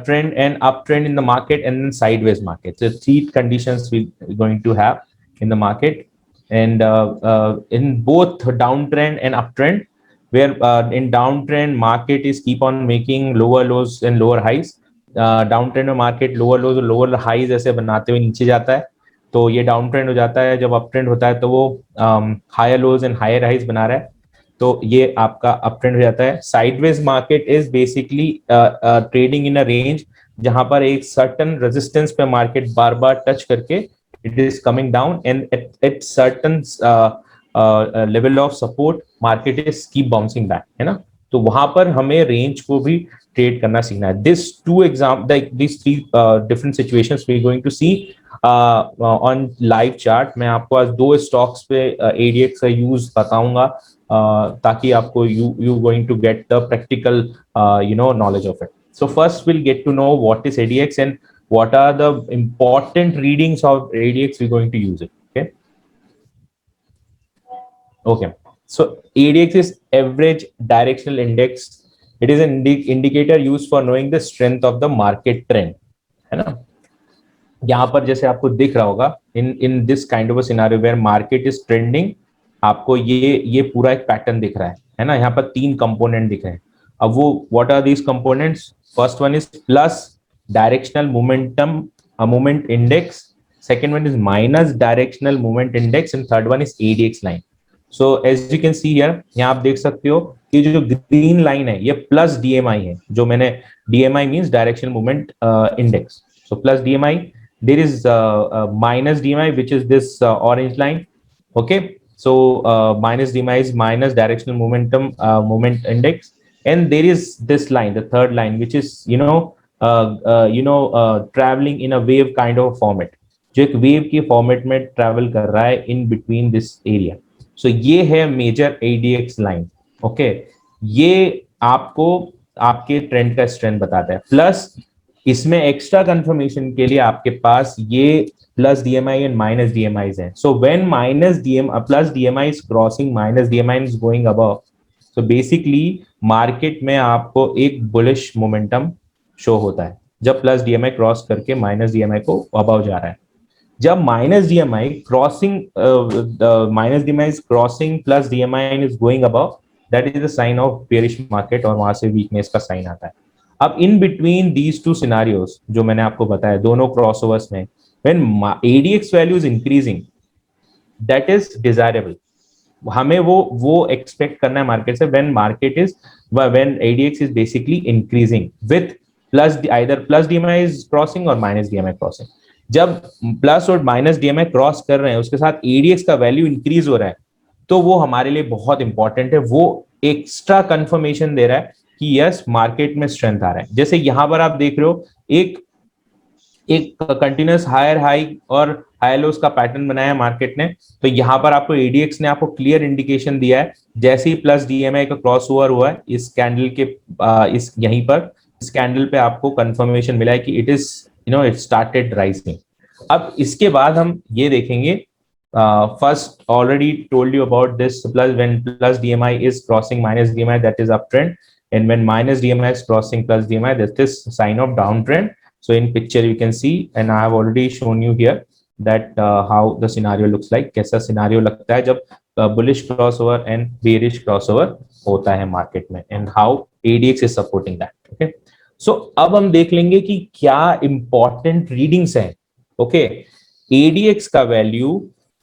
downtrend and uptrend in the market, and then sideways market. So three conditions we're going to have in the market, and in both downtrend and uptrend, where in downtrend market is keep on making lower lows and lower highs. Down trend में market lower लोज और lower highs ऐसे बनाते हुए नीचे जाता है, तो ये डाउन ट्रेंड हो जाता है. जब अप ट्रेंड होता है तो वो higher lows and higher highs बना रहा है, तो ये आपका अप ट्रेंड हो जाता है. Sideways market is basically trading in a range, जहां पर एक सर्टन रेजिस्टेंस पे मार्केट बार बार टच करके it is coming down, and at certain level of support market is keep bouncing back, है ना. तो वहां पर हमें रेंज को भी ट्रेड करना सीखना है. This three different situations we going to see on live chart. मैं आपको आज दो स्टॉक्स पे एडीएक्स का यूज बताऊंगा, ताकि आपको you going to get the practical knowledge of it. So first we'll get to know what is ADX and what are the important readings of ADX we're going to use it. Okay. So ADX is average directional index. It is an indicator used for knowing the strength of the market trend, है ना. यहाँ पर जैसे आपको दिख रहा होगा in this kind of a scenario where market is trending, आपको ये पूरा एक पैटर्न दिख रहा है ना. यहाँ पर तीन कंपोनेंट दिख रहे हैं. अब वो what are these components? First one is plus directional moment index. Second one is minus directional moment index, and third one is ADX line. So as you can see here, यहाँ आप देख सकते हो कि जो ग्रीन लाइन है ये plus DMI है, जो मैंने DMI means directional movement index. So plus DMI, there is minus DMI, which is this orange line. Okay, so minus DMI is minus directional moment index, and there is this line, the third line, which is traveling in a wave kind of format, जो एक wave के format में travel कर रहा है in between this area. सो ये है major ADX line. Okay, ये आपको आपके ट्रेंड का स्ट्रेंथ बताता है. प्लस इसमें एक्स्ट्रा कंफर्मेशन के लिए आपके पास ये plus DMI and minus DMI हैं. So when plus DMI is crossing minus DMI is going above, so basically market में आपको एक बुलिश मोमेंटम शो होता है जब प्लस DMI क्रॉस करके माइनस DMI को अबव जा रहा है. जब minus DMI is crossing plus DMI is going above, that is the sign of bearish market, और वहां से वीकनेस का साइन आता है. अब in between these two scenarios जो मैंने आपको बताया, दोनों क्रॉसओवर्स में, when ADX value is increasing, that is desirable. हमें वो एक्सपेक्ट करना है मार्केट से, when ADX is basically increasing with either plus DMI is crossing or minus DMI crossing. जब प्लस और माइनस DMI क्रॉस कर रहे हैं, उसके साथ ADX का वैल्यू इंक्रीज हो रहा है, तो वो हमारे लिए बहुत इंपॉर्टेंट है. वो एक्स्ट्रा कंफर्मेशन दे रहा है कि यस, मार्केट में स्ट्रेंथ आ रहा है. जैसे यहां पर आप देख रहे हो एक कंटिन्यूअस हायर हाई और हायर लोस का पैटर्न बनाया मार्केट ने. तो यहां पर आपको ADX ने आपको क्लियर इंडिकेशन दिया है, जैसे ही प्लस DMI का क्रॉस ओवर हुआ है इस कैंडल के यहीं पर इस कैंडल पे आपको कंफर्मेशन मिला है कि it is it started rising. अब इसके बाद हम ये देखेंगे, first already told you about this, when plus DMI is crossing minus DMI, that is up trend, and when minus DMI is crossing plus DMI, that is sign of down trend. So in picture you can see, and I have already shown you here that how the scenario looks like. कैसा scenario लगता है जब bullish crossover and bearish crossover होता है market में, and how ADX is supporting that. Okay, so अब हम देख लेंगे कि क्या important readings हैं. Okay, ADX का वैल्यू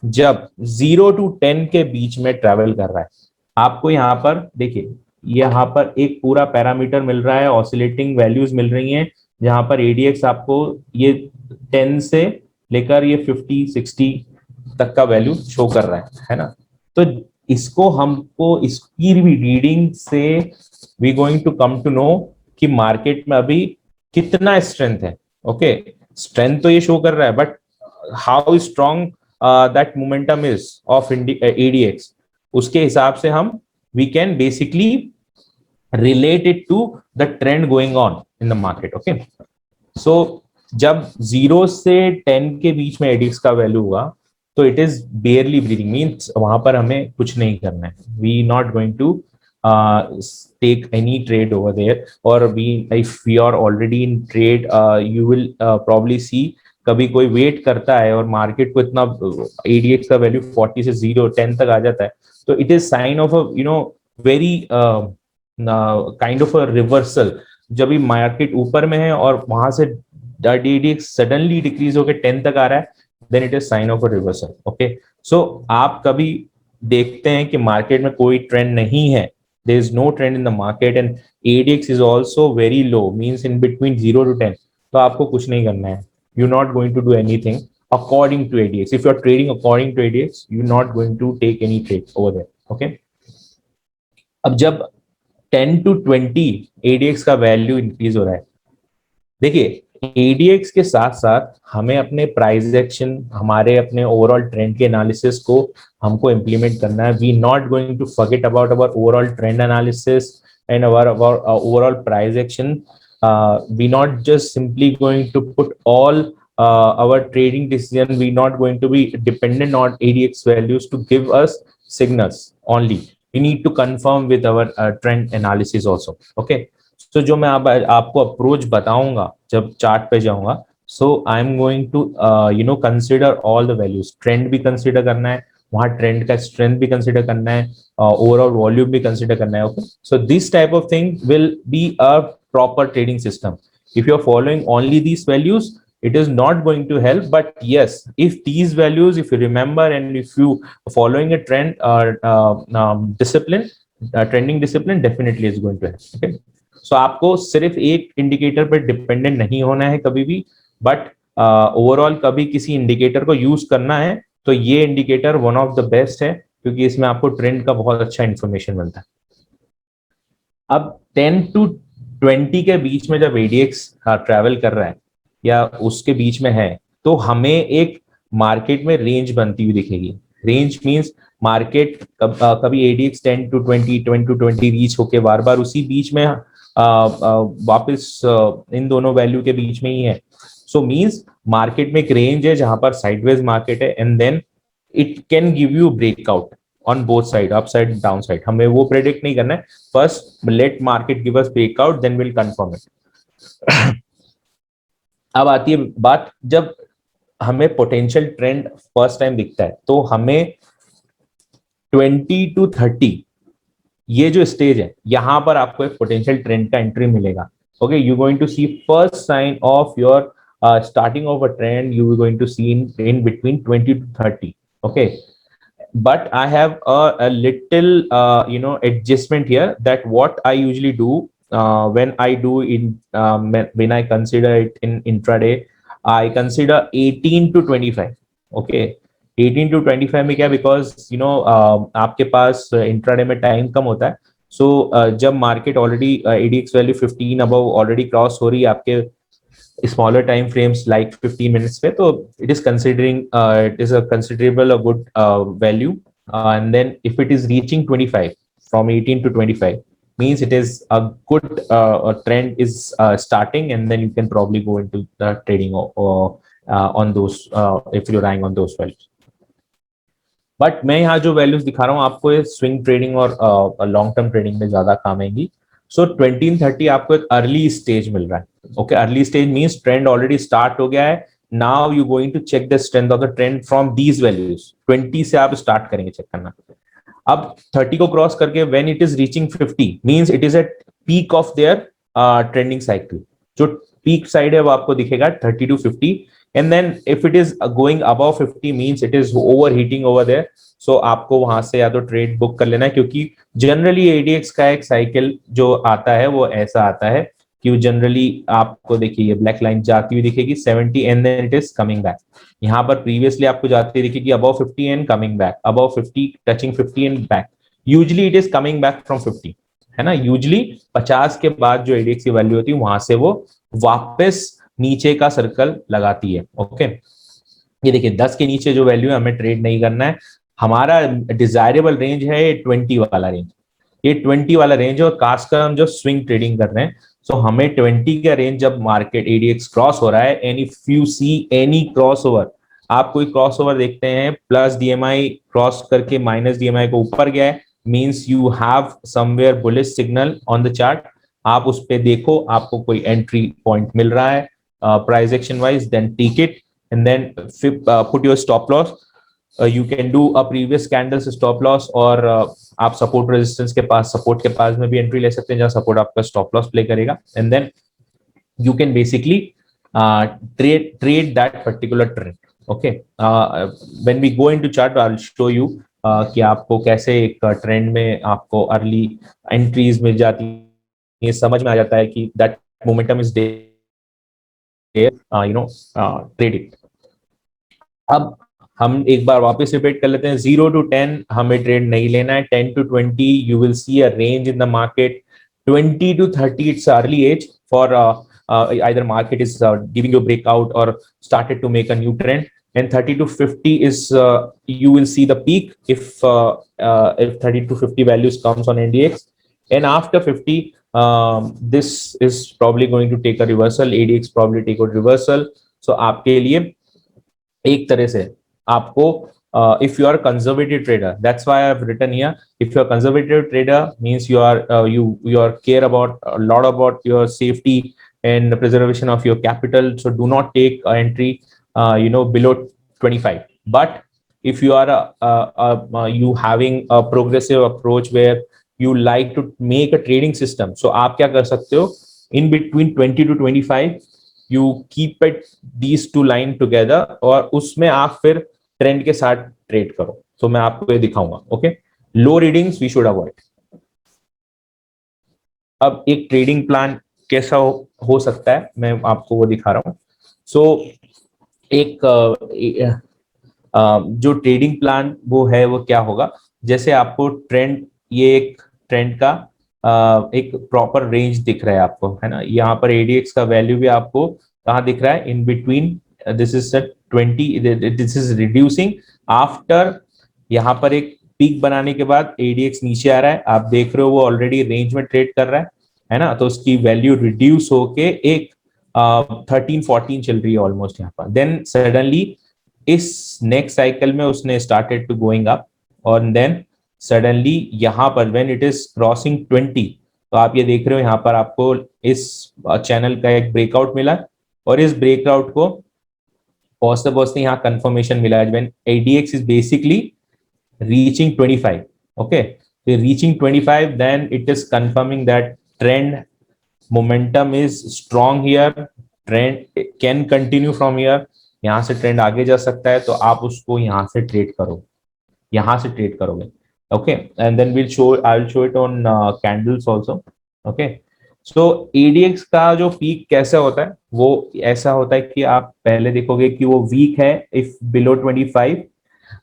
जब 0 to 10 के बीच में ट्रेवल कर रहा है, आपको यहाँ पर देखिए, यहाँ पर एक पूरा पैरामीटर मिल रहा है, ऑसिलेटिंग वैल्यूज मिल रही हैं, जहां पर ADX आपको ये 10 से लेकर ये 50-60 तक का वैल्यू शो कर रहा है ना. तो इसको हमको इसकी भी रीडिंग से we going to come to know कि मार्केट में अभी कितना स्ट्रेंथ है. ओके, स्ट्रेंथ तो ये शो कर रहा है, but how strong that momentum is of ADX, उसके हिसाब से हम we can basically relate it to the trend going on in the market. Okay, so जब 0 से 10 के बीच में ADX का वैल्यू हुआ, तो it is barely breathing, means वहां पर हमें कुछ नहीं करना है. We not going to take any trade over there, or if we are already in trade, you will probably see कभी कोई वेट करता है और मार्केट को इतना ADX का वैल्यू 40 से 0-10 तक आ जाता है, तो it is sign of a very kind of a reversal. जब भी मार्केट ऊपर में है और वहां से ADX सडनली डिक्रीज होकर 10 तक आ रहा है, then it is sign of a reversal. Okay, so आप कभी देखते हैं कि मार्केट में कोई ट्रेंड नहीं है, there is no trend in the market and ADX is also very low, means in between 0 to 10, तो आपको कुछ नहीं करना है, you're not going to do anything according to ADX. If you're trading according to ADX, you're not going to take any trade over there. Okay, अब जब 10 to 20 ADX का value increase हो रहा है, देखिए ADX के साथ साथ हमें अपने प्राइस एक्शन, हमारे अपने ओवरऑल ट्रेंड के एनालिसिस को हमको इंप्लीमेंट करना है। We not going to forget about our overall trend analysis and our overall price action. We not just simply going to put all our trading decision, we not going to be dependent on ADX values to give us signals only. We need to confirm with our trend analysis also. Okay, so जो मैं आपको approach बताऊंगा जब chart पे जाऊंगा, so I am going to consider all the values. Trend भी consider करना है, वहां ट्रेंड का स्ट्रेंथ भी कंसिडर करना है, ओवरऑल वॉल्यूम भी कंसिडर करना है। Okay, so this type of thing will be a proper trading system. If you are following only these values, it is not going to help. But yes, if these values, if you remember and if you following a trend or discipline, trending discipline, definitely is going to help. Okay, so आपको सिर्फ एक indicator पर dependent नहीं होना है कभी भी, but overall कभी किसी इंडिकेटर को यूज करना है तो ये indicator one of the best है, क्योंकि इसमें आपको ट्रेंड का बहुत अच्छा इंफॉर्मेशन मिलता है। अब 10 to 20 के बीच में जब ADX ट्रैवल कर रहा है या उसके बीच में है, तो हमें एक मार्केट में रेंज बनती हुई दिखेगी। रेंज मींस मार्केट कभी ADX 10 to 20, 10 to 20 रीच होके बार बार उसी बीच में वापस इन दोनों वैल्यू के बीच में ही है। सो मींस मार्केट में एक रेंज है जहां पर साइडवेज मार्केट है, and then it can give you breakout on both side, up side down side. हमें वो प्रेडिक्ट नहीं करना है, first let market give us breakout, then will confirm it. अब आती है बात, जब हमें पोटेंशियल ट्रेंड फर्स्ट टाइम दिखता है, तो हमें 20 to 30 ये जो स्टेज है, यहां पर आपको एक पोटेंशियल ट्रेंड का एंट्री मिलेगा। Okay, you going to see first sign of your starting of a trend, you are going to see in between 20 to 30. Okay, but I have a little adjustment here, that what I usually do when I do when I consider it in intraday, I consider 18 to 25. Okay, 18 to 25 में क्या, because आपके पास intraday में time कम होता है। सो जब market already ADX value 15 above already cross हो रही है आपके smaller time frames like 15 minutes पे, तो it is considering it is a considerable a good value, and then if it is reaching 25, from 18 to 25 means it is a good trend is starting, and then you can probably go into the trading on those if you're relying on those values. But मैं यहाँ जो values दिखा रहा हूँ आपको, ये swing trading और long term trading में ज्यादा काम आएंगी। सो 20-30 आपको एक अर्ली स्टेज मिल रहा है। Okay, early stage means trend already start हो गया है। Now you going to check the strength of the trend from these values. 20 से आप स्टार्ट करेंगे चेक करना। अब 30 को क्रॉस करके when it is reaching 50 means it is at peak of their trending cycle. जो पीक साइड है वो आपको दिखेगा 30 to 50, and then if it is going above 50 means it is overheating over there. So आपको वहां से या तो ट्रेड बुक कर लेना है, क्योंकि जनरली ADX का एक साइकिल जो आता है वो ऐसा आता है कि जनरली आपको देखिए ये ब्लैक लाइन जाती हुई दिखेगी 70 and then it is coming back. यहाँ पर प्रीवियसली आपको जाती दिखेगी above 50 and coming back, above 50 touching 50 and back. Usually it is coming back from 50, है ना। यूजली 50 के बाद जो ADX की वैल्यू होती है वहां से वो वापस नीचे का सर्कल लगाती है। ओके, ये देखिए 10 के नीचे जो वैल्यू है हमें ट्रेड नहीं करना है। हमारा डिजायरेबल रेंज है 20 वाला रेंज। ये 20 वाला रेंज है और खासकर हम जो स्विंग ट्रेडिंग कर रहे हैं, सो हमें 20 का रेंज जब मार्केट ADX क्रॉस हो रहा है, and if you see any cross over, आप कोई क्रॉस ओवर देखते हैं प्लस DMI क्रॉस करके माइनस DMI को ऊपर गया है, means you have somewhere bullish signal on the chart, आप उस पे देखो आपको कोई एंट्री पॉइंट मिल रहा है price action wise, then take it and then put your stop loss. You can do a previous candles stop loss, और आप सपोर्ट रेजिस्टेंस के पास, सपोर्ट के पास में भी एंट्री ले सकते हैं जहां सपोर्ट आपका स्टॉप लॉस प्ले करेगा, and then you can basically trade that particular trend. Okay, when we go into chart I'll show you कि आपको कैसे एक ट्रेंड में आपको अर्ली एंट्रीज मिल जाती है, समझ में आ जाता है कि that momentum is there, trading. अब हम एक बार वापस रिपीट कर लेते हैं. 0 to 10 हमें ट्रेड नहीं लेना है. 10 to 20 you will see a range in the market. 20 to 30 it's early age for either market is giving you a breakout or started to make a new trend, and 30 to 50 is you will see the peak if 30 to 50 values comes on NDX, and after 50 this is probably going to take a reversal. ADX probably take a reversal. So आपके लिए एक तरह से आपको if you are a conservative trader, that's why I've written here, if you're a conservative trader means you are you are care about a lot about your safety and the preservation of your capital, so do not take entry below 25. But if you are you having a progressive approach where you like to make a trading system, so आप क्या कर सकते हो, in between 20 to 25 you keep it these two line together, और उसमें आप फिर trend के साथ ट्रेड करो. तो मैं आपको ये दिखाऊंगा. Okay, low readings we should avoid. अब एक ट्रेडिंग प्लान कैसा हो सकता है मैं आपको वो दिखा रहा हूं. सो एक जो ट्रेडिंग प्लान वो है वो क्या होगा, जैसे आपको ट्रेंड, ये एक ट्रेंड का एक प्रॉपर रेंज दिख रहा है आपको, है ना. यहाँ पर एडीएक्स का वैल्यू भी आपको कहाँ दिख रहा है, in between this is 20, this is reducing after. यहाँ पर एक पीक बनाने के बाद एडीएक्स नीचे आ रहा है, आप देख रहे हो वो ऑलरेडी रेंज में ट्रेड कर रहा है ना. तो उसकी वैल्यू रिड्यूस होके एक 13-14 चल रही है ऑलमोस्ट यहाँ पर. देन सडनली इस नेक्स्ट साइकिल में उसने स्टार्टेड टू गोइंग अप, और देन सडनली यहाँ पर व्हेन इट इज क्रॉसिंग 20, तो आप ये देख रहे हो यहाँ पर आपको इस चैनल का एक ब्रेकआउट मिला, और इस ब्रेकआउट को पहुंचते पहुंचते यहाँ कंफर्मेशन मिला है when ADX is basically reaching 25. Okay, reaching 25 then it is confirming that trend momentum is strong here, trend can continue from here. यहाँ से ट्रेंड आगे जा सकता है, तो आप उसको यहाँ से ट्रेड करो, यहाँ से ट्रेड करोगे. Okay, and then I will show it on candles also. Okay, so ADX का जो पीक कैसा होता है, वो ऐसा होता है कि आप पहले देखोगे कि वो वीक है if below 25.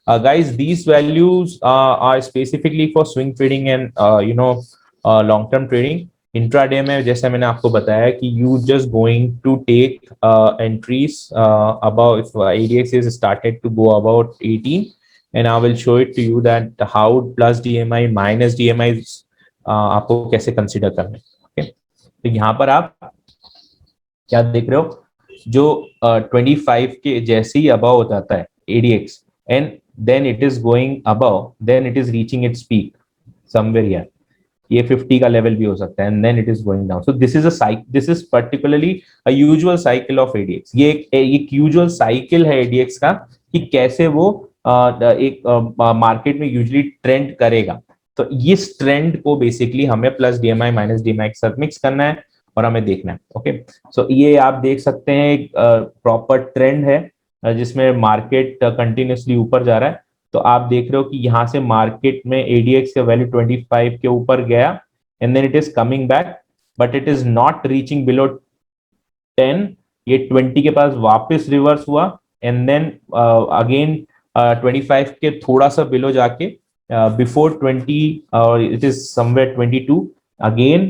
guys, these values are specifically for swing trading and long term trading. Intraday में जैसे मैंने आपको बताया कि you just going to take entries about if ADX is started to go about 18, and I will show it to you that how plus DMI minus DMI आपको कैसे consider करना है. ओके, तो यहाँ पर आप क्या देख रहे हो, जो 25 के जैसे ही अबव हो जाता है ADX and then it is going above, then it is reaching its peak somewhere here. ये 50 का लेवल भी हो सकता है, and then it is going down. So this is a cycle. This is particularly a usual cycle of ADX. ये एक usual cycle है ADX का कि कैसे वो एक मार्केट में यूजुअली ट्रेंड करेगा. तो इस ट्रेंड को बेसिकली हमें प्लस DMI माइनस DMI के साथ मिक्स करना है और हमें देखना है. ओके, सो ये आप देख सकते हैं एक प्रॉपर ट्रेंड है जिसमें मार्केट कंटिन्यूसली ऊपर जा रहा है. तो आप देख रहे हो कि यहाँ से मार्केट में एडीएक्स का वैल्यू 25 के ऊपर गया, and then it is coming back, but it is not reaching below 10. ये 20 के पास वापस रिवर्स हुआ, एंड देन अगेन 25 के थोड़ा सा बिलो जाके बिफोर 20 और it is somewhere 22 again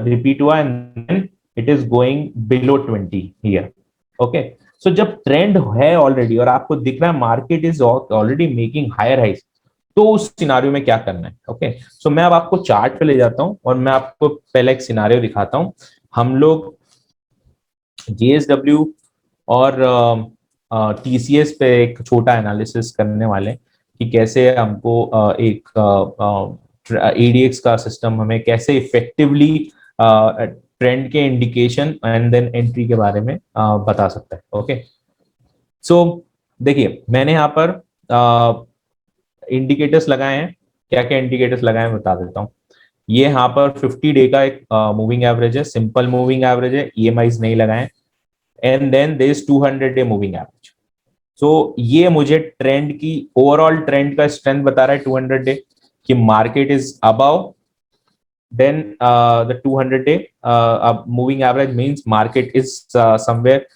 repeat हुआ, and then it is going below 20 here. Okay, so जब ट्रेंड है ऑलरेडी और आपको दिख रहा है market is already making higher highs, तो उस सिनारियो में क्या करना है. ओके, सो मैं अब आपको चार्ट पे ले जाता हूं और मैं आपको पहले एक सिनारियो दिखाता हूं. हम लोग JSW और TCS पे एक छोटा एनालिसिस करने वाले हैं कि कैसे हमको एक एडीएक्स का सिस्टम हमें कैसे इफेक्टिवली ट्रेंड के इंडिकेशन एंड देन एंट्री के बारे में बता सकता है। ओके, सो देखिए मैंने यहाँ पर इंडिकेटर्स लगाए हैं। क्या क्या इंडिकेटर्स लगाए हैं बता देता हूँ। ये यहाँ पर 50 डे का एक मूविंग एवरेज है, सिंपल मूविंग एवरेज है, ईएमआईज नहीं लगाए। And then there is 200 day moving average. So ये मुझे ट्रेंड की ओवरऑल ट्रेंड का स्ट्रेंथ बता रहा है 200 डे, कि market is above then the 200 day moving average, means market is somewhere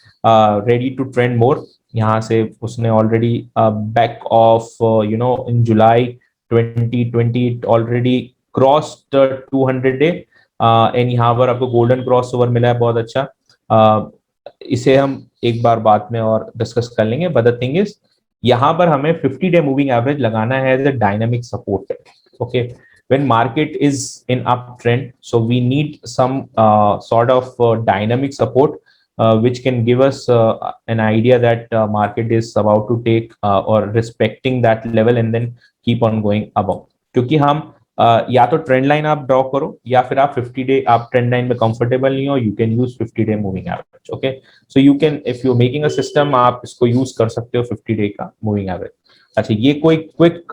ready to trend more. यहाँ से उसने already back off in July 2020 already crossed 200 day and यहाँ पर आपको गोल्डन क्रॉस ओवर मिला है, बहुत अच्छा। इसे हम एक बार बाद में और डिस्कस कर लेंगे, बट द थिंग इज यहाँ पर हमें 50 डे मूविंग एवरेज लगाना है as a dynamic support. Okay, when market is in uptrend, so we need some sort of dynamic support which can give us an idea that market is about to take or respecting that level and then keep on going above। क्योंकि हम या तो trend line आप draw करो या फिर आप 50 day, आप ट्रेंड लाइन में कंफर्टेबल नहीं हो, you can use 50 day moving average. Okay, so you can, if you making a system, आप इसको यूज कर सकते हो 50 डे का मूविंग एवरेज। अच्छा, ये कोई क्विक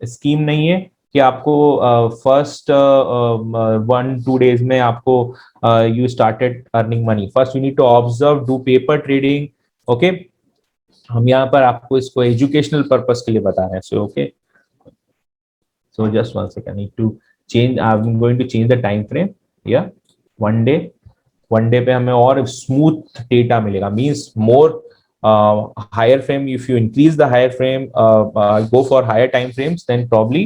स्कीम नहीं है कि आपको फर्स्ट 1-2 डेज में आपको you started earning money. First you need to observe, do paper trading. Okay, हम यहाँ पर आपको इसको एजुकेशनल पर्पस के लिए बता रहे हैं। So okay, so just one second, I need to change, I'm going to change the time frame। yeah, 1 day पे हमें और स्मूथ डेटा मिलेगा, means more higher frame, if you increase the higher frame, go for higher time frames, then probably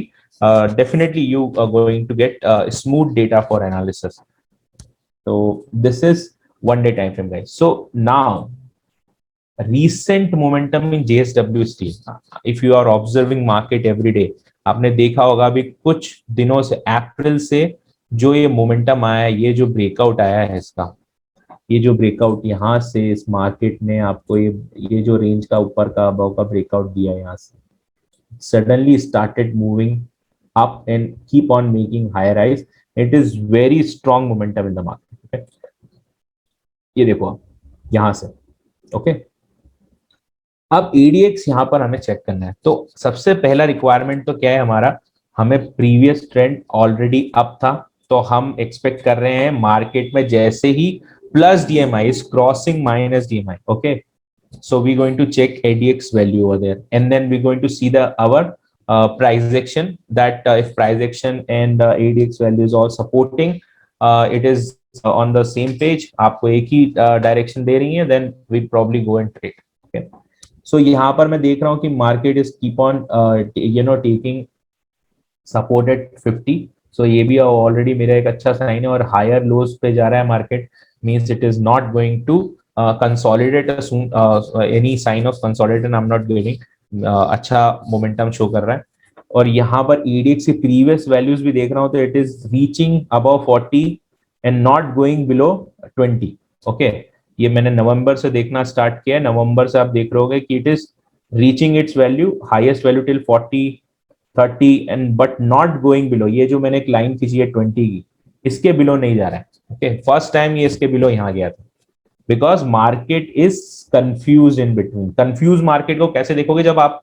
definitely you are going to get smooth data for analysis। so this is 1 day time frame, guys। so now recent momentum in JSW steel, if you are observing market every day, आपने देखा होगा अभी कुछ दिनों से, अप्रैल से जो ये मोमेंटम आया है, ये जो ब्रेकआउट आया है इसका, ये जो ब्रेकआउट यहाँ से इस मार्केट ने आपको ये जो रेंज का ऊपर का अबव का ब्रेकआउट दिया, यहाँ से suddenly started moving up and keep on making higher highs. It is very strong momentum in the market. ये देखो आप यहाँ से। ओके, अब एडीएक्स यहाँ पर हमें चेक करना है, तो सबसे पहला रिक्वायरमेंट तो क्या है हमारा, हमें प्रीवियस ट्रेंड ऑलरेडी अप था, तो हम एक्सपेक्ट कर रहे हैं मार्केट में जैसे ही plus DMI is crossing minus DMI. Okay, so we're going to check ADX value over there, and then we're going to see our price action, that if price action and ADX value is all supporting, it is on the same page, आपको एक ही direction दे रही है, then we probably go and trade। okay, so यहाँ पर मैं देख रहा हूँ कि market is keep on taking support at 50। सो ये भी ऑलरेडी मेरा एक अच्छा साइन है, और हायर लोज पे जा रहा है market, means it is not going to consolidate any sign of consolidation, I'm not getting अच्छा मोमेंटम शो कर रहा है। और यहाँ पर EDX की प्रीवियस वैल्यूज भी देख रहा हूँ, तो it is reaching above 40 and not going below 20। Okay, ये मैंने नवंबर से देखना स्टार्ट किया है, नवंबर से आप देख रहे होगे कि it is reaching it's value, highest value till 40 30 and but not going below. ये जो मैंने एक लाइन खींची है 20 की, इसके बिलो नहीं जा रहा है। ओके, फर्स्ट टाइम ये इसके बिलो यहाँ गया था, because market is confuse in between. Confuse market को कैसे देखोगे, जब आप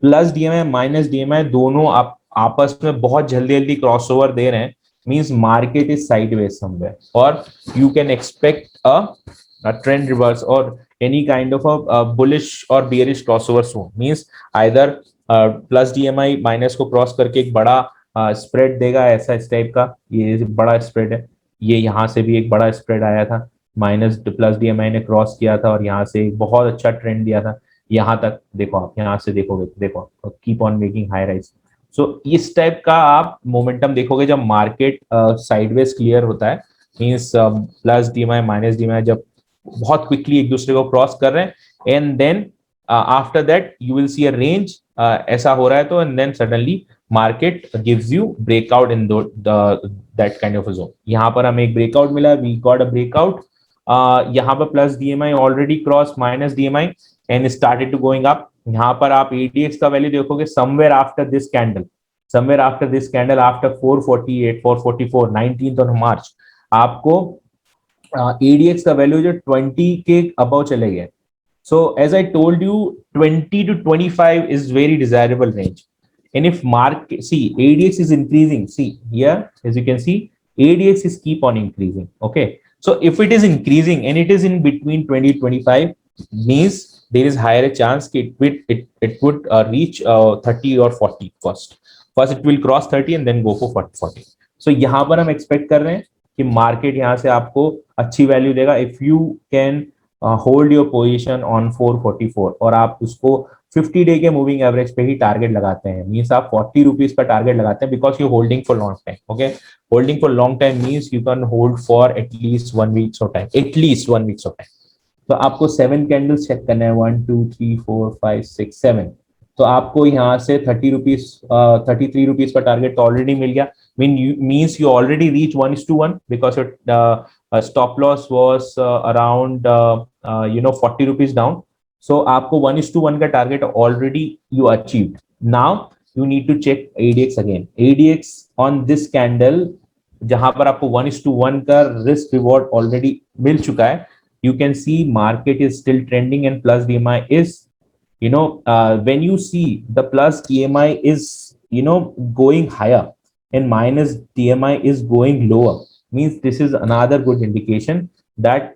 प्लस डीएमआई माइनस डीएमआई दोनों आप आपस में बहुत जल्दी जल्दी क्रॉसओवर दे रहे हैं, means market is sideways somewhere, और you can expect a trend reverse और any kind of a bullish और bearish crossover soon. Means either plus DMI minus को क्रॉस करके एक बड़ा स्प्रेड देगा, ऐसा इस टाइप का ये बड़ा स्प्रेड है। ये यहाँ से भी एक बड़ा स्प्रेड आया था, माइनस प्लस डीएमआई ने क्रॉस किया था और यहाँ से बहुत अच्छा ट्रेंड दिया था यहाँ तक। देखो आप यहाँ से देखोगे, देखो keep on making high rise. So इस टाइप का आप मोमेंटम देखोगे जब मार्केट साइडवेज क्लियर होता है, means plus DMI minus DMI जब बहुत क्विकली एक दूसरे को क्रॉस कर रहे हैं, and then after that you will see a range, ऐसा हो रहा है तो, and then suddenly market gives you breakout in that kind of a zone. यहाँ पर हमें एक ब्रेकआउट मिला, वी गॉट अ ब्रेकआउट। यहाँ पर plus DMI already cross minus DMI and started to going up. यहाँ पर आप एडीएक्स का वैल्यू देखोगे somewhere after this candle, somewhere after this candle, after 448, 444, 19th of March, आपको ADX का वैल्यू जो 20 के अबव चले गए. So as I told you, 20 to 25 is very desirable range. And if market, see, ADX is increasing. See here, as you can see, ADX is keep on increasing. Okay. So if it is increasing and it is in between 20 to 25, means there is higher a chance it would reach 30 or 40 first. First it will cross 30 and then go for 40. So यहाँ पर हम expect कर रहे हैं कि market यहाँ से आपको अच्छी value देगा if you can hold your position on 444 और आप उसको 50 डे के मूविंग एवरेज पे ही टारगेट लगाते हैं. मींस आप 40 रुपीज का टारगेट लगाते हैं because you holding for long time. Okay, holding for long time means you can hold for at least 1 weeks of time, at least 1 weeks of time. तो आपको 7 कैंडल्स चेक करना है, 1 2 3 4 5 6 7. तो आपको यहाँ से 30 रुपीज 33 रुपीज का टारगेट तो ऑलरेडी मिल गया. means you already reach 1:1 because your stop loss was around 40 rupees down. So आपको 1:1 का target already you achieved. Now you need to check ADX again. ADX on this candle जहां पर आपको 1:1 का risk reward already मिल चुका है. You can see market is still trending and plus DMI is, when you see the plus DMI is, going higher and minus DMI is going lower, means this is another good indication that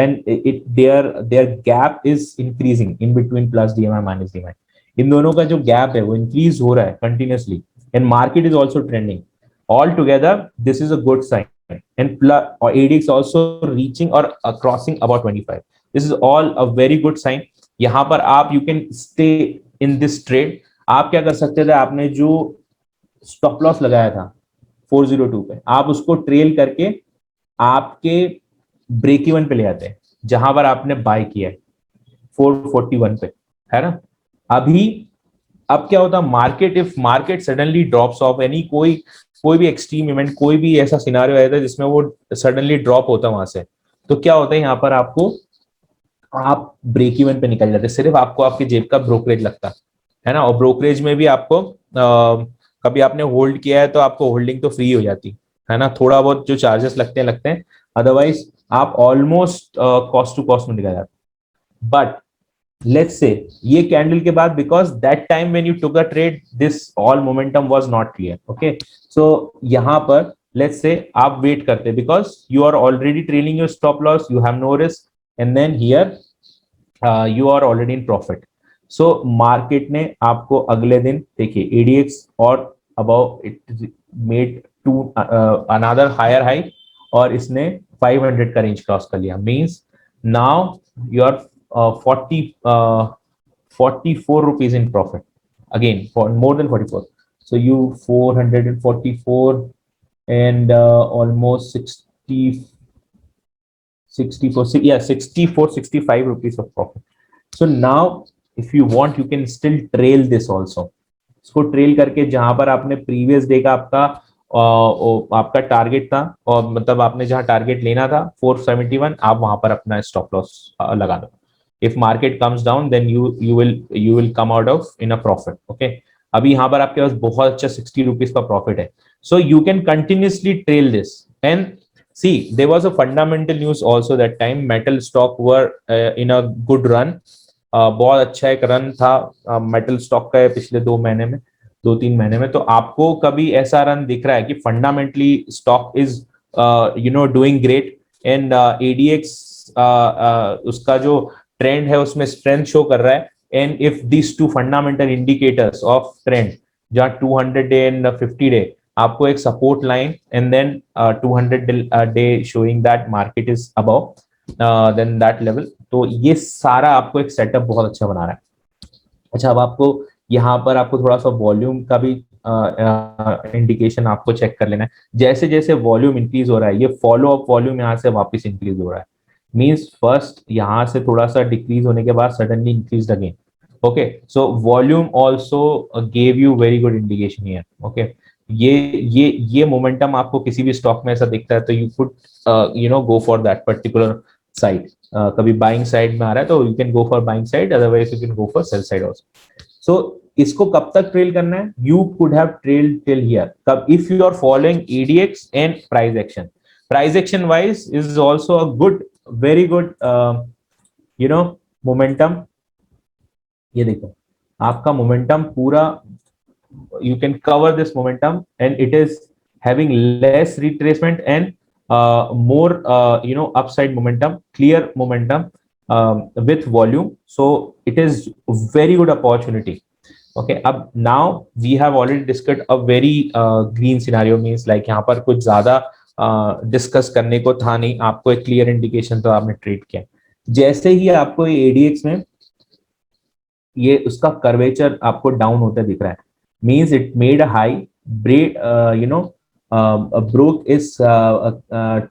and their gap is increasing in between plus DMI minus DMI. इन दोनों का जो gap है वो increase हो रहा है continuously and market is also trending. All together this is a good sign and plus or ADX also reaching or crossing about 25. This is all a very good sign. यहाँ पर आप you can stay in this trade. आप क्या कर सकते थे, आपने जो स्टॉप लॉस लगाया था 402 पे, आप उसको ट्रेल करके आपके ब्रेक इवन पे ले आते हैं जहां पर आपने बाय किया है 441 पे, है ना. अब क्या होता, market if market suddenly drops of any कोई भी एक्सट्रीम इवेंट, कोई भी ऐसा सिनारियो आया था जिसमें वो सडनली ड्रॉप होता वहां से, तो क्या होता है यहाँ पर आप ब्रेक इवन पे निकल जाते. सिर्फ आपको आपकी जेब का ब्रोकरेज लगता है ना, और ब्रोकरेज में भी आपको कभी आपने होल्ड किया है तो आपको होल्डिंग तो फ्री हो जाती है ना. थोड़ा बहुत जो चार्जेस लगते हैं, अदरवाइज आप ऑलमोस्ट कॉस्ट टू कॉस्ट में निकल जाते. बट लेट्स से ये कैंडल के बाद, because that time when you took a trade this all momentum was not clear. Okay, so यहाँ पर लेट्स से आप वेट करते because you are already trailing your stop loss, you have no risk and then here you are already in profit. So market ने आपको अगले दिन देखिए ADX और above it made to another higher high और इसने 500 का रेंज क्रॉस कर लिया. Means now you are 44 rupees in profit again, for more than 44. So you 444 and almost 64 65 rupees of profit. So now if you want you can still trail this also. इसको trail करके जहां पर आपने previous day का आपका target था, और मतलब आपने जहां टारगेट लेना था 471, आप वहां पर अपना स्टॉप लॉस लगा दो. If market comes down then you will come out of in a profit. Okay, अभी यहाँ पर आपके पास बहुत अच्छा 60 रुपीज का प्रॉफिट है. So you can continuously trail this and see there was a fundamental news also that time. Metal stock were in a good run. बहुत अच्छा एक रन था मेटल स्टॉक का पिछले 2-3 महीने में. तो आपको कभी ऐसा रन दिख रहा है कि fundamentally stock is doing great and ADX उसका जो ट्रेंड है उसमें स्ट्रेंथ शो कर रहा है. And if this two fundamental indicators of trend, जहां 200 डे एंड 50 डे आपको एक support line and then 200 day showing that market is above then that level, तो ये सारा आपको एक सेटअप बहुत अच्छा बना रहा है. अच्छा, अब आपको यहाँ पर आपको थोड़ा सा वॉल्यूम का भी इंडिकेशन आपको चेक कर लेना है. जैसे जैसे वॉल्यूम इंक्रीज हो रहा है, ये फॉलो अप वॉल्यूम यहाँ से वापस इंक्रीज हो रहा है. मींस फर्स्ट यहाँ से थोड़ा सा डिक्रीज होने के बाद suddenly increase again. Okay, so volume also gave you very good indication here. Okay, ये मोमेंटम आपको किसी भी स्टॉक में ऐसा दिखता है तो you could go for that particular side. कभी बाइंग साइड में आ रहा है तो you can go for buying side, otherwise you can go for sell side also. So इसको कब तक ट्रेल करना है? You could have trailed till here, कब? If you are following ADX and price action wise is also a good, very good you know momentum. ये देखो आपका momentum पूरा, you can cover this momentum and it is having less retracement and more upside momentum, clear momentum with volume, so it is very good opportunity. Okay, अब now we have already discussed a very green scenario, means like यहाँ पर कुछ ज्यादा discuss करने को था नहीं, आपको एक क्लियर इंडिकेशन तो आपने ट्रेड किया। जैसे ही आपको ये एडीएक्स में ये उसका कर्वेचर आपको डाउन होता दिख रहा है, means it made a high, break, broke its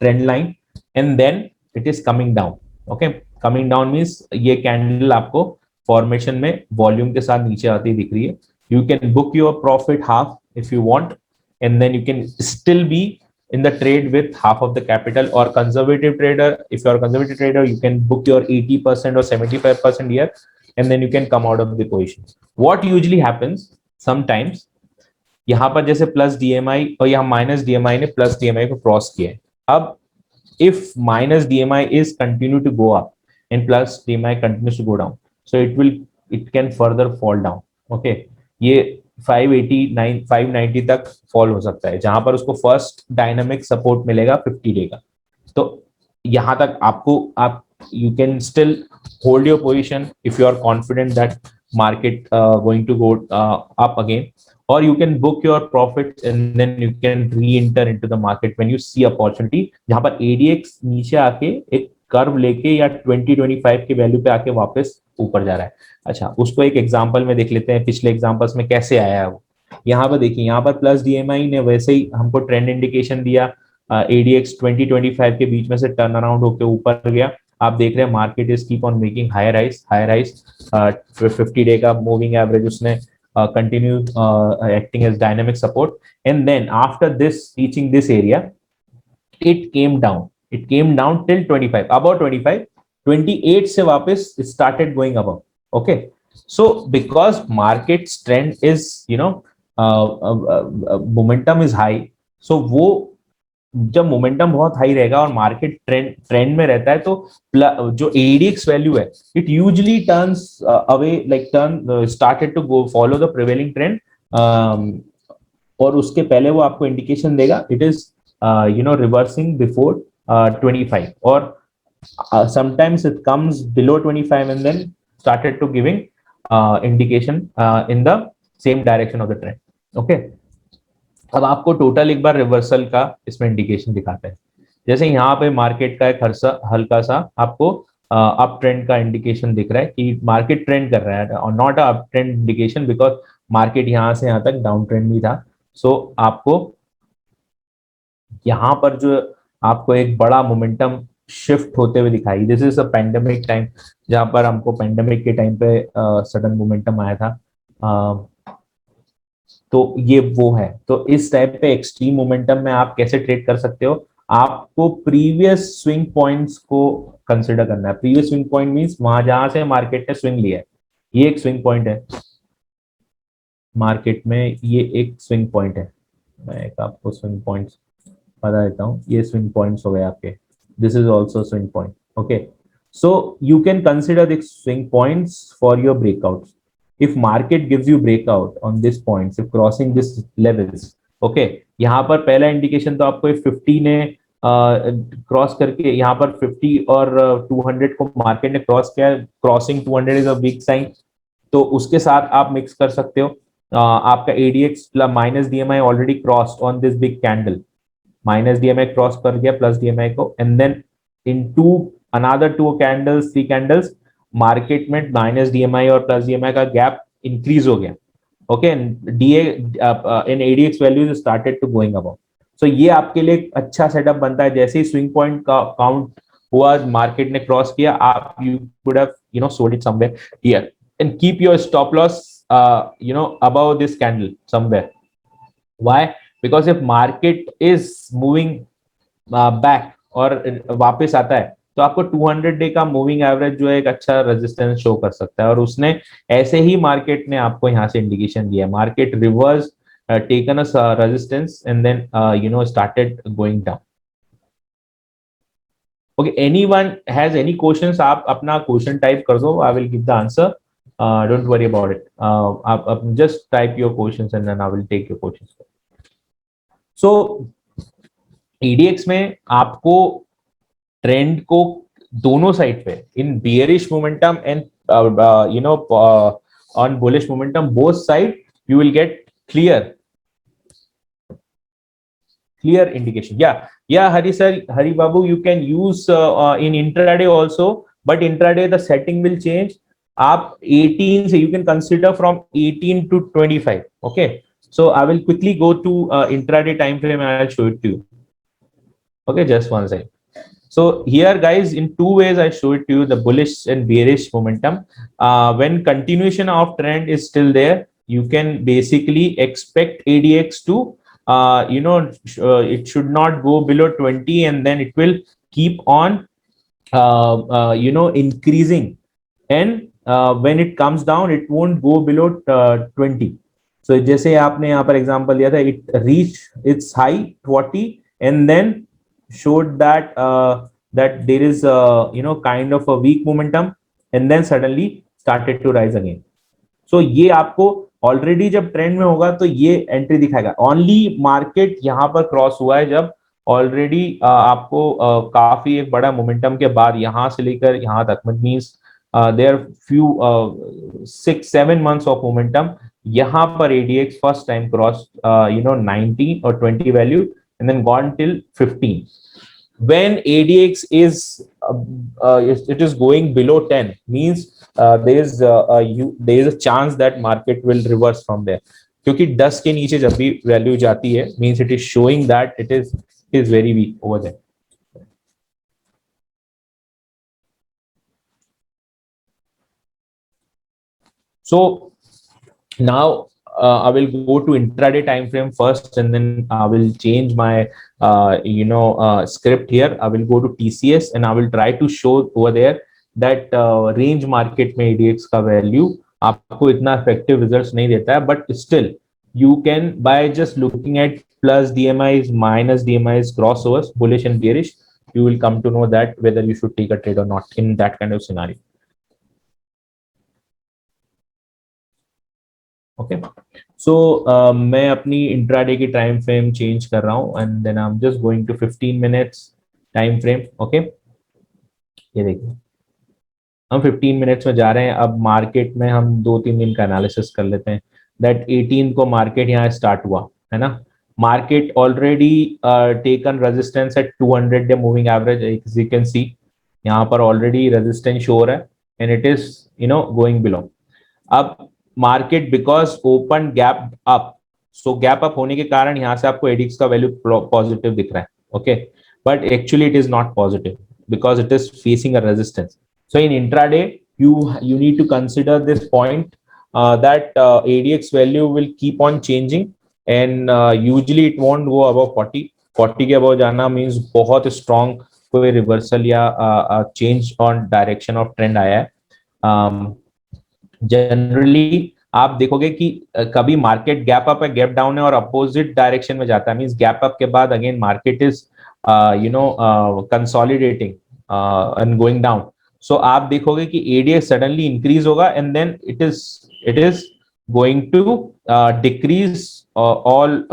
trend line and then it is coming down. Okay, coming down means ये कैंडल आपको फॉर्मेशन में वॉल्यूम के साथ नीचे आती दिख रही है। You can book your profit half if you want, and then you can still be in the trade with half of the capital, or conservative trader, if you are a conservative trader, you can book your 80% or 75% here, and then you can come out of the position. What usually happens sometimes, यहाँ पर जैसे plus DMI और यहाँ minus DMI ने plus DMI को cross किया है। अब if minus DMI is continue to go up and plus DMI continues to go down, so it can further fall down. Okay, ये 589 590 तक फॉल हो सकता है, जहां पर उसको फर्स्ट डायनामिक सपोर्ट मिलेगा 50 डे का। तो यहां तक आपको आप you can still hold your position if you are confident that market going to go up again, or you can book your profits and then you can re-enter into the market when you see opportunity, जहां पर ADX नीचे आके एक curve लेके या 2025 के value पे आके वापस ऊपर जा रहा है। अच्छा, उसको एक एग्जांपल में देख लेते हैं, पिछले एग्जांपल्स में कैसे आया है वो। यहाँ पर देखिए, यहाँ पर प्लस डीएमआई ने वैसे ही हमको ट्रेंड इंडिकेशन दिया, ADX 2025 के बीच में से टर्न अराउंड होकर ऊपर गया। आप देख रहे हैं market is keep on making higher highs 50 day का मूविंग एवरेज उसने continue acting as dynamic support, and then after this reaching this area it came down till 25, about 25, 28 से वापस started going above. Okay, so because market's trend is momentum is high, so वो जब momentum बहुत high रहेगा और market trend में रहता है, तो जो एडीएक्स वैल्यू है it usually turns away, like turn started to go follow the prevailing trend, और उसके पहले वो आपको इंडिकेशन देगा इट इज रिवर्सिंग बिफोर 25, और sometimes it comes below 25 and then started to giving indication in the same direction of the trend. Okay, अब आपको total एक बार रिवर्सल का इसमें इंडिकेशन दिखाते हैं। जैसे यहाँ पे मार्केट का एक हल्का सा आपको अप ट्रेंड का इंडिकेशन दिख रहा है कि मार्केट ट्रेंड कर रहा है, और not up trend indication because market यहाँ से यहाँ तक डाउन ट्रेंड भी था। सो आपको यहाँ पर जो आपको एक बड़ा मोमेंटम शिफ्ट होते हुए दिखाई, this is a pandemic time, जहां पर हमको पेंडेमिक के टाइम पे सडन मोमेंटम आया था। तो ये वो है। तो इस टाइप पे एक्सट्रीम मोमेंटम में आप कैसे ट्रेड कर सकते हो? आपको प्रीवियस स्विंग पॉइंट्स को कंसिडर करना है। प्रीवियस स्विंग पॉइंट मींस वहां जहां से मार्केट ने स्विंग लिया है, ये एक स्विंग पॉइंट है मार्केट में, ये एक स्विंग पॉइंट है। मैं एक आपको स्विंग पॉइंट्स बता देता हूँ, ये स्विंग पॉइंट्स हो गए आपके, this is also swing point. Okay, so you can consider the swing points for your breakouts if market gives you breakout on this points, if crossing this levels. Okay, यहाँ पर पहला indication तो आपको 50 ने cross करके, यहाँ पर 50 और 200 को मार्केट ने क्रॉस किया, crossing 200 is a big sign, तो उसके साथ आप मिक्स कर सकते हो। आपका ADX minus DMI already crossed on this big candle, minus DMI cross कर गया प्लस डीएमआई को, and then in another 2 candles 3 candles market में माइनस डीएमआई और प्लस डीएमआई का गैप इंक्रीज हो गया। Okay, in ADX values started to going above. So ये आपके लिए अच्छा सेटअप बनता है। जैसे ही स्विंग पॉइंट का काउंट हुआ, मार्केट ने क्रॉस किया, आप you could have sold it somewhere here and keep your stop loss above this candle somewhere. Why? Because if market is moving back और वापस आता है, तो आपको 200 डे का मूविंग एवरेज जो है एक अच्छा रेजिस्टेंस शो कर सकता है, और उसने ऐसे ही मार्केट ने आपको यहाँ से इंडिकेशन दिया, market reverse taken a resistance and then started going down. Okay, anyone has any questions, आप अपना क्वेश्चन टाइप कर दो, I will give the answer, don't worry about it, आप just type your questions and then I will take your questions. So EDX में आपको trend को दोनों side पे, in bearish momentum and on bullish momentum, both side you will get clear indication. Yeah, Hari sir, Hari Babu, you can use in intraday also, but intraday the setting will change. आप 18 से you can consider from 18 to 25. Okay, so I will quickly go to intraday time frame and I'll show it to you. Okay, just one second. So here, guys, in two ways I showed to you the bullish and bearish momentum. When continuation of trend is still there, you can basically expect ADX to, it should not go below 20, and then it will keep on, increasing. And when it comes down, it won't go below 20. So जैसे आपने यहाँ पर example दिया था, it reached its high 40 and then showed that that there is kind of a weak momentum and then suddenly started to rise again. So ये आपको already जब trend में होगा तो ये एंट्री दिखाएगा। ओनली मार्केट यहाँ पर क्रॉस हुआ है जब ऑलरेडी आपको काफी एक बड़ा मोमेंटम के बाद यहाँ से लेकर यहाँ तक, means there few 6-7 months of momentum, यहाँ पर ADX first time cross 19 or 20 value and then gone till 15. When ADX is it is going below 10, means there is a chance that market will reverse from there, क्योंकि 10 के नीचे जब भी value जाती है, means it is showing that it is very weak over there. So now I will go to intraday time frame first, and then I will change my script here. I will go to TCS and I will try to show over there that range market में ADX का value आपको इतना effective results नहीं देता है, but still you can, by just looking at plus DMIs, minus DMIs, crossovers, bullish and bearish, you will come to know that whether you should take a trade or not in that kind of scenario. Okay, so मैं अपनी intraday की time frame change कर रहा हूँ and then I am just going to 15 minutes time frame. Okay, ये देखिए हम 15 minutes में जा रहे हैं. अब मार्केट में हम 2-3 दिन का एनालिसिस कर लेते हैं. दैट 18 को मार्केट यहाँ स्टार्ट हुआ है ना. Market already taken resistance at 200 day moving average, as you can see यहाँ पर ऑलरेडी रेजिस्टेंस शो हो रहा है and it is going below. अब market because open gap up, so gap up होने के कारण यहाँ से आपको एडिक्स का वैल्यू पॉजिटिव दिख रहा है. Okay, but actually it is not positive because it is facing a resistance. So in intraday you need to consider this point, that ADX value will keep on changing and usually it won't go above 40. 40 के above जाना means बहुत strong कोई reversal या change on direction of trend आया है. Generally आप देखोगे कि कभी मार्केट गैप अप है, गैप डाउन है और अपोजिट डायरेक्शन में जाता है, मींस गैप अप के बाद again market is consolidating and going down. So आप देखोगे कि एडीएक्स सडनली इंक्रीज होगा and then it is going to decrease all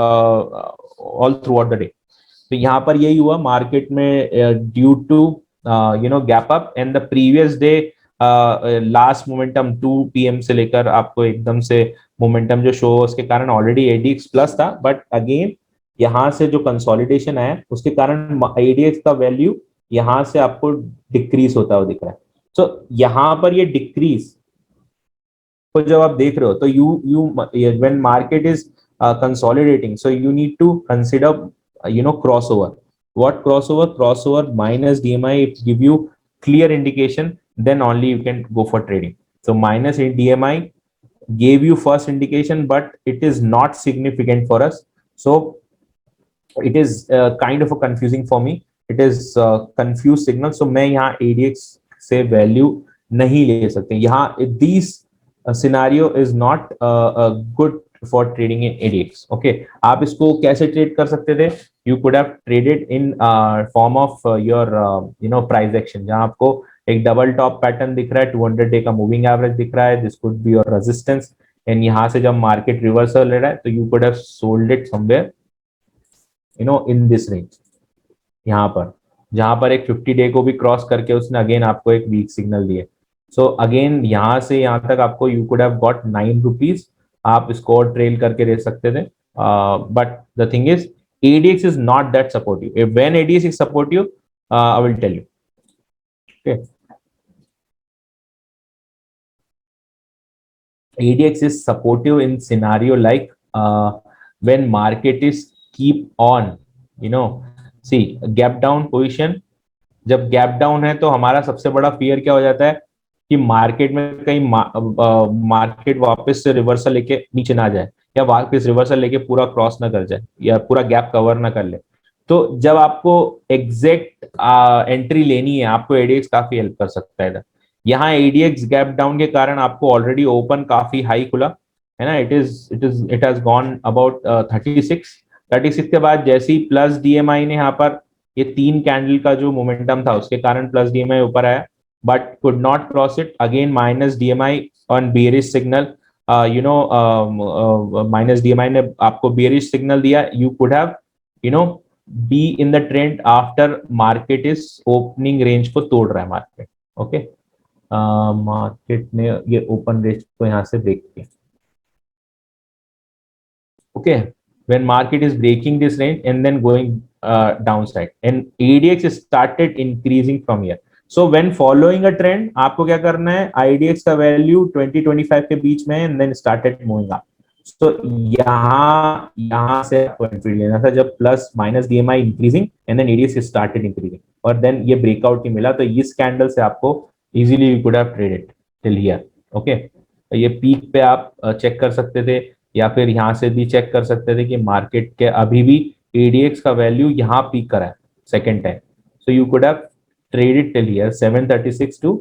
throughout the day. तो यहाँ पर यही हुआ मार्केट में due to gap up and the previous day last momentum 2 PM से लेकर आपको एकदम से मोमेंटम जो शो उसके कारण ऑलरेडी एडीएक्स प्लस था, बट अगेन यहाँ से जो कंसोलिडेशन आया उसके कारण एडीएक्स का वैल्यू यहाँ से आपको डिक्रीज होता हुआ दिख रहा है. सो यहाँ पर ये डिक्रीज को जब आप देख रहे हो तो you when market is consolidating, so you need to consider crossover. What crossover? Crossover minus DMI give you clear indication, then only you can go for trading. So minus DMI gave you first indication, but it is not significant for us, so it is kind of a confusing for me. It is confuse signal, so मैं यहाँ ADX से value नहीं ले सकते यहाँ. This scenario is not good for trading in ADX. Okay, आप इसको कैसे ट्रेड कर सकते थे? You could have traded in form of your price action, जहां आपको एक डबल टॉप पैटर्न दिख रहा है, 200 डे का मूविंग एवरेज दिख रहा है, this could be your resistance, and यहाँ से जब मार्केट रिवर्सल ले रहा है तो you could have sold it somewhere in this range, यहाँ पर, जहां पर एक 50 डे को भी क्रॉस करके उसने अगेन आपको एक वीक सिग्नल दिए. सो अगेन यहाँ से यहाँ तक आपको you could have got 9 rupees, आप इसको और ट्रेल करके दे सकते थे. But the thing is ADX is not that supportive. If when ADX is supportive, I will tell you. Okay. ADX is supportive in scenario like when market is keep on, see gap down position. जब gap down है तो हमारा सबसे बड़ा fear क्या हो जाता है कि मार्केट में कहीं मार्केट वापस से रिवर्सल लेके नीचे ना जाए, या वापस रिवर्सल लेके पूरा क्रॉस ना कर जाए, या पूरा गैप कवर ना कर ले. तो जब आपको एग्जैक्ट एंट्री लेनी है, आपको एडीएक्स काफी हेल्प कर सकता है. यहाँ एडीएक्स गैप डाउन के कारण आपको ऑलरेडी ओपन काफी हाई खुला है ना. इट हैज गॉन अबाउट 36 के बाद जैसे ही प्लस डीएमआई ने यहाँ पर ये 3 कैंडल का जो मोमेंटम था उसके कारण प्लस डीएमआई ऊपर आया, but could not cross it. Again minus DMI on bearish signal, minus DMI ने आपको बेरिश सिग्नल दिया. You could have B in the trend after market is opening range को तोड़ रहा है मार्केट. ओके, मार्केट ने ये ओपन रेंज को यहाँ से ब्रेक किया. Okay, when market is breaking this range and then going downside, and ADX started increasing from here. So when following a trend, आपको क्या करना है, IDX का वैल्यू 20-25 के बीच में and then started moving up. So यहाँ से आपको एंट्री लेना था जब plus minus DMI increasing and then ADX started increasing, और देन ये ब्रेकआउट ही मिला. तो इस कैंडल से आपको easily you could have traded till here. Okay, ये पीक पे आप चेक कर सकते थे, या फिर यहाँ से भी चेक कर सकते थे कि मार्केट के अभी भी एडीएक्स का वैल्यू यहाँ पीक करा है second time. So you could have traded till here 736 to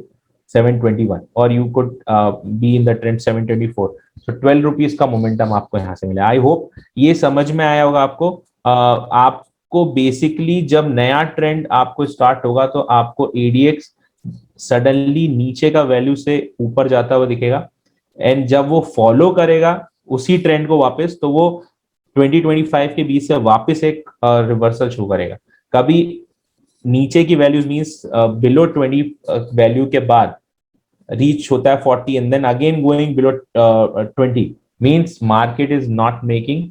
721, और you could be in the trend 724. सो 12 रुपीज का मोमेंटम आपको यहाँ से मिला. आई होप ये समझ में आया होगा आपको. आपको बेसिकली जब नया ट्रेंड आपको स्टार्ट होगा तो आपको एडीएक्स सडनली नीचे का वैल्यू से ऊपर जाता हुआ दिखेगा, एंड जब वो फॉलो करेगा उसी ट्रेंड को वापस, तो वो 20-25 के बीच से वापस एक रिवर्सल शो करेगा. कभी नीचे की वैल्यूज मींस बिलो 20 वैल्यू के बाद रीच होता है 40 and then again going below 20 means market is not making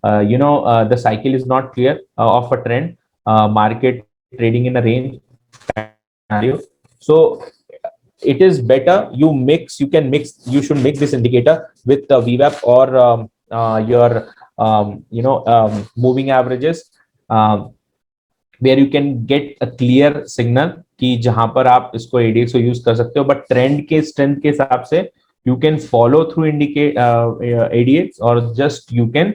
the cycle is not clear of a trend, market trading in a range scenario. So it is better you should mix this indicator with the VWAP or your moving averages, where you can get a clear signal कि जहां पर आप इसको ADX को use कर सकते हो. But trend के स्ट्रेंथ के हिसाब से you can follow through ADX, और just you can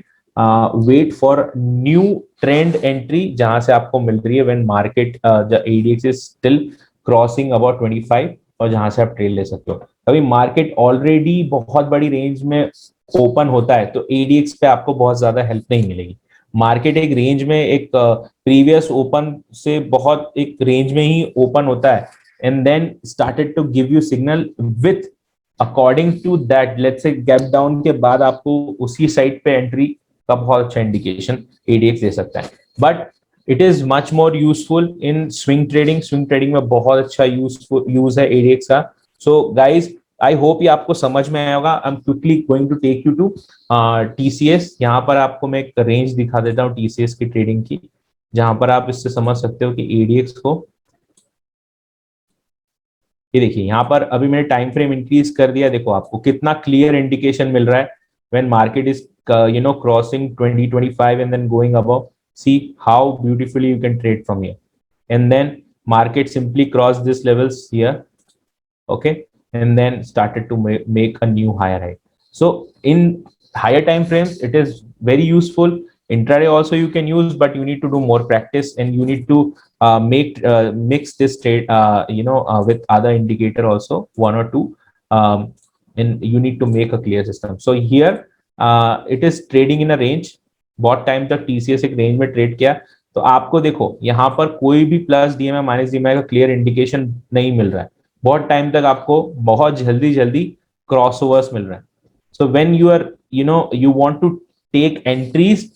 wait for new trend entry जहां से आपको मिल रही है when market ADX is still crossing about 25, और जहां से आप ट्रेड ले सकते हो. अभी मार्केट ऑलरेडी बहुत बड़ी रेंज में ओपन होता है तो एडीएक्स पे आपको बहुत ज्यादा हेल्प नहीं मिलेगी. मार्केट एक रेंज में एक प्रीवियस ओपन से बहुत एक रेंज में ही ओपन होता है, and then started to give you signal with according to that. Let's say gap down के बाद आपको उसी साइड पे एंट्री का बहुत अच्छा इंडिकेशन एडीएक्स दे सकता है. But it is much more useful in swing trading. Swing trading में बहुत अच्छा यूज है एडीएक्स का. सो गाइज, आई होप ये आपको समझ में आया होगा. I am quickly going to take you to TCS. यहाँ पर आपको मैं एक रेंज दिखा देता हूँ टीसीएस की ट्रेडिंग की, जहां पर आप इससे समझ सकते हो कि एडीएक्स को, ये देखिए यहाँ पर अभी मैंने टाइम फ्रेम इंक्रीज कर दिया. देखो आपको कितना क्लियर इंडिकेशन मिल रहा है when market is crossing 20-25 and then going above. See how beautifully you can trade from here, and then market simply crossed this levels here, okay, and then started to make a new higher high. So in higher time frames it is very useful. Intraday also you can use, but you need to do more practice and you need to mix this trade with other indicator also, one or two, and you need to make a clear system. So here it is trading in a range. बहुत time तक TCS एक range में trade किया, तो आपको देखो यहाँ पर कोई भी प्लस डीएमआई माइनस डीएमआई का क्लियर इंडिकेशन नहीं मिल रहा है। बहुत टाइम तक आपको बहुत जल्दी जल्दी क्रॉसओवर्स मिल रहा है। So when you are you want to take entries,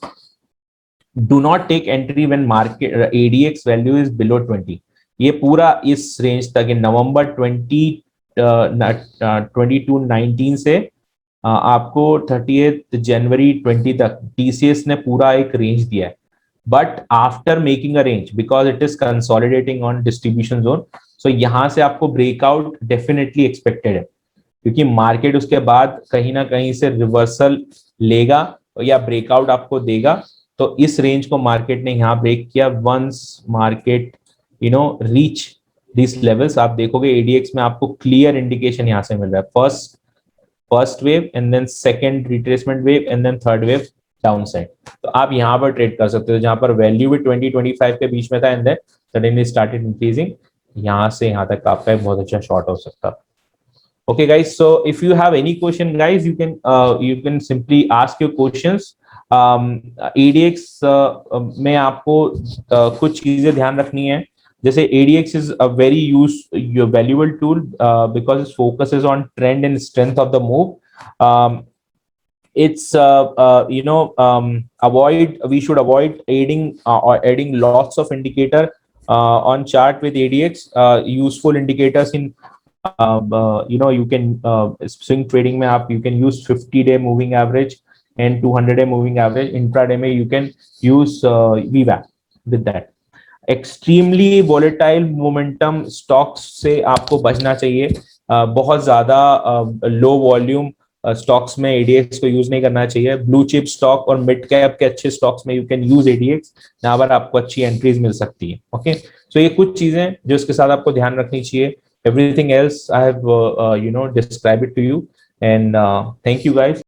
do not take entry when market ADX value is below 20। ये पूरा इस रेंज तक नवंबर 22/19 से आपको 30 जनवरी 20 तक टीसीएस ने पूरा एक रेंज दिया है, but after making a range because it is consolidating on distribution zone, so यहां से आपको ब्रेकआउट डेफिनेटली एक्सपेक्टेड है, क्योंकि मार्केट उसके बाद कहीं ना कहीं से रिवर्सल लेगा या ब्रेकआउट आपको देगा। तो इस रेंज को मार्केट ने यहाँ ब्रेक किया। Once market reach this levels, आप देखोगे एडीएक्स में आपको क्लियर इंडिकेशन यहाँ से मिल रहा है, first wave and then second retracement wave and then third wave down side. तो आप यहाँ पर ट्रेड कर सकते हो, जहां पर वैल्यू भी 20-25 के बीच में था and then suddenly started increasing, यहाँ से यहाँ तक आपका एक बहुत अच्छा शॉर्ट हो सकता है। Okay guys, so if you have any question guys, you can simply ask your questions। ADX में आपको कुछ चीजें ध्यान रखनी है, जैसे ADX is a very valuable tool because it focuses on trend and strength of the move। It's we should avoid adding lots of indicator on chart with ADX। Useful indicators in you can swing trading में आप you can use 50-day moving average and 200-day moving average। intraday में you can use VWAP with that। extremely volatile momentum stocks से आपको बचना चाहिए। बहुत ज्यादा low volume stocks में एडीएक्स को यूज नहीं करना चाहिए। ब्लू चिप स्टॉक और मिड कैप के अच्छे स्टॉक्स में यू कैन यूज एडीएक्स, यहाँ पर आपको अच्छी एंट्रीज मिल सकती है। ओके, सो ये कुछ चीजें जो इसके साथ आपको ध्यान रखनी चाहिए। Everything else I have described it to you, and thank you guys।